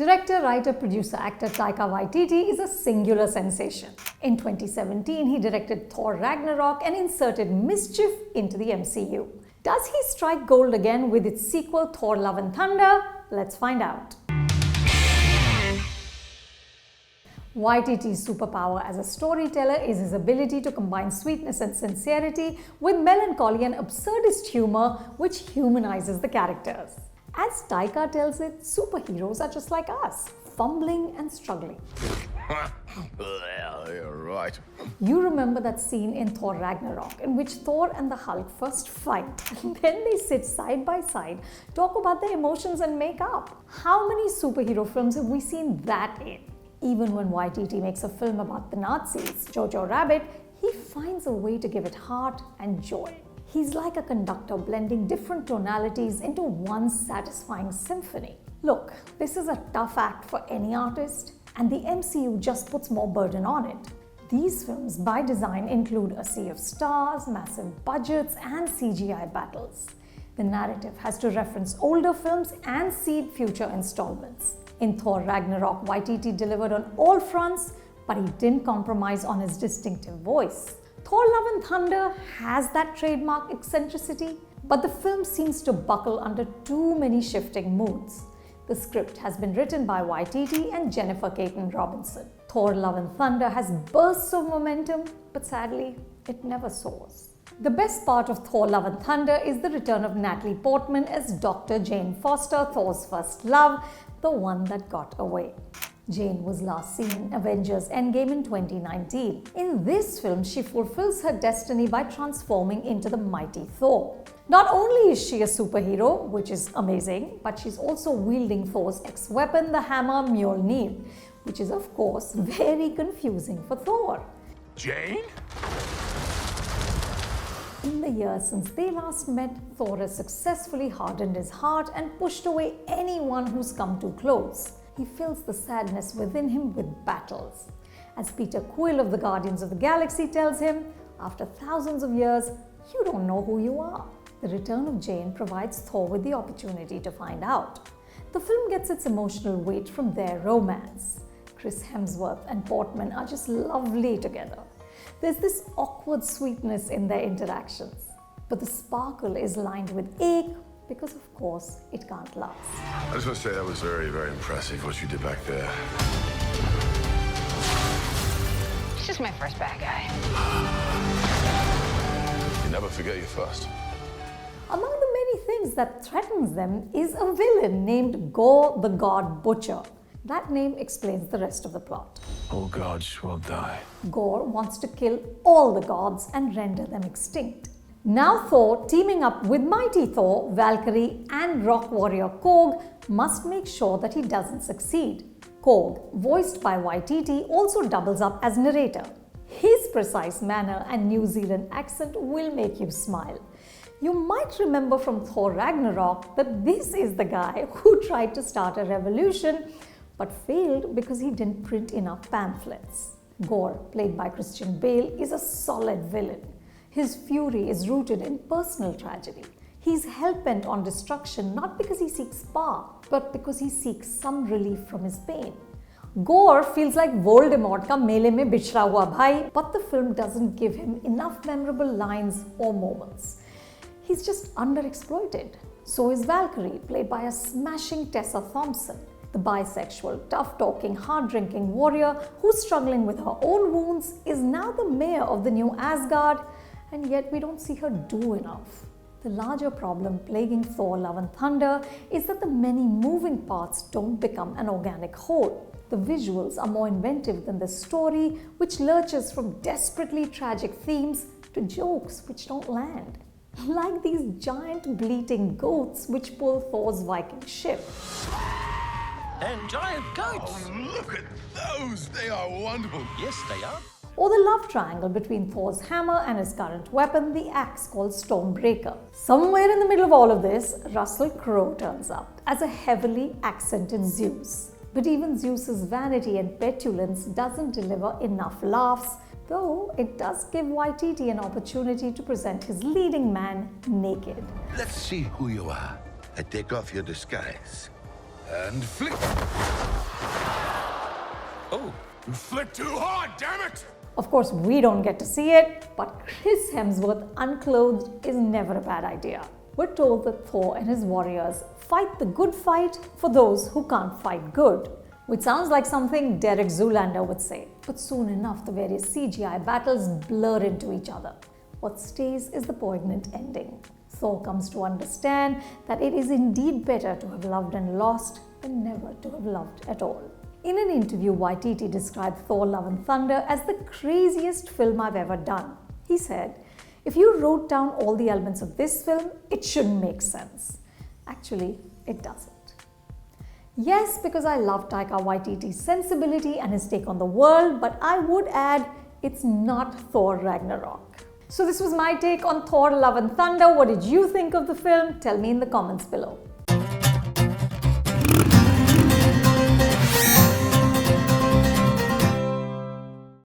Director, writer, producer, actor Taika Waititi is a singular sensation. In 2017, he directed Thor Ragnarok and inserted mischief into the MCU. Does he strike gold again with its sequel Thor Love and Thunder? Let's find out. Waititi's superpower as a storyteller is his ability to combine sweetness and sincerity with melancholy and absurdist humor which humanizes the characters. As Taika tells it, superheroes are just like us, fumbling and struggling. Well, you're right. You remember that scene in Thor Ragnarok in which Thor and the Hulk first fight and then they sit side by side, talk about their emotions and make up. How many superhero films have we seen that in? Even when Waititi makes a film about the Nazis, Jojo Rabbit, he finds a way to give it heart and joy. He's like a conductor blending different tonalities into one satisfying symphony. Look, this is a tough act for any artist, and the MCU just puts more burden on it. These films, by design, include a sea of stars, massive budgets, and CGI battles. The narrative has to reference older films and seed future installments. In Thor Ragnarok, Waititi delivered on all fronts, but he didn't compromise on his distinctive voice. Thor Love and Thunder has that trademark eccentricity, but the film seems to buckle under too many shifting moods. The script has been written by Waititi and Jennifer Caton Robinson. Thor Love and Thunder has bursts of momentum, but sadly, it never soars. The best part of Thor Love and Thunder is the return of Natalie Portman as Dr. Jane Foster, Thor's first love, the one that got away. Jane was last seen in Avengers Endgame in 2019. In this film, she fulfills her destiny by transforming into the mighty Thor. Not only is she a superhero, which is amazing, but she's also wielding Thor's ex-weapon, the hammer Mjolnir, which is of course very confusing for Thor. Jane? In the years since they last met, Thor has successfully hardened his heart and pushed away anyone who's come too close. He fills the sadness within him with battles. As Peter Quill of the Guardians of the Galaxy tells him, after thousands of years, you don't know who you are. The return of Jane provides Thor with the opportunity to find out. The film gets its emotional weight from their romance. Chris Hemsworth and Portman are just lovely together. There's this awkward sweetness in their interactions, but the sparkle is lined with ache because, of course, it can't last. I just want to say that was very, very impressive what you did back there. It's just my first bad guy. You never forget your first. Among the many things that threatens them is a villain named Gore the God Butcher. That name explains the rest of the plot. All gods will die. Gore wants to kill all the gods and render them extinct. Now Thor, teaming up with mighty Thor, Valkyrie and rock warrior Korg, must make sure that he doesn't succeed. Korg, voiced by Waititi, also doubles up as narrator. His precise manner and New Zealand accent will make you smile. You might remember from Thor Ragnarok that this is the guy who tried to start a revolution but failed because he didn't print enough pamphlets. Gore, played by Christian Bale, is a solid villain. His fury is rooted in personal tragedy. He's hell-bent on destruction not because he seeks power, but because he seeks some relief from his pain. Gore feels like Voldemort ka mele mein bichra hua bhai, but the film doesn't give him enough memorable lines or moments. He's just underexploited. So is Valkyrie, played by a smashing Tessa Thompson. The bisexual, tough-talking, hard-drinking warrior who's struggling with her own wounds is now the mayor of the new Asgard, and yet we don't see her do enough. The larger problem plaguing Thor Love and Thunder is that the many moving parts don't become an organic whole. The visuals are more inventive than the story, which lurches from desperately tragic themes to jokes which don't land. Like these giant bleating goats which pull Thor's Viking ship. And giant goats. Oh, look at those! They are wonderful. Yes, they are. Or the love triangle between Thor's hammer and his current weapon, the axe called Stormbreaker. Somewhere in the middle of all of this, Russell Crowe turns up as a heavily accented Zeus. But even Zeus's vanity and petulance doesn't deliver enough laughs, though it does give Waititi an opportunity to present his leading man naked. Let's see who you are. I take off your disguise. And flick! Oh, You flicked too hard, damn it! Of course, we don't get to see it, but Chris Hemsworth unclothed is never a bad idea. We're told that Thor and his warriors fight the good fight for those who can't fight good, which sounds like something Derek Zoolander would say. But soon enough, the various CGI battles blur into each other. What stays is the poignant ending. Thor comes to understand that it is indeed better to have loved and lost than never to have loved at all. In an interview, Waititi described Thor Love and Thunder as the craziest film I've ever done. He said, "If you wrote down all the elements of this film, it shouldn't make sense." Actually, it doesn't. Yes, because I love Taika Waititi's sensibility and his take on the world, but I would add, it's not Thor Ragnarok. So this was my take on Thor Love and Thunder. What did you think of the film? Tell me in the comments below.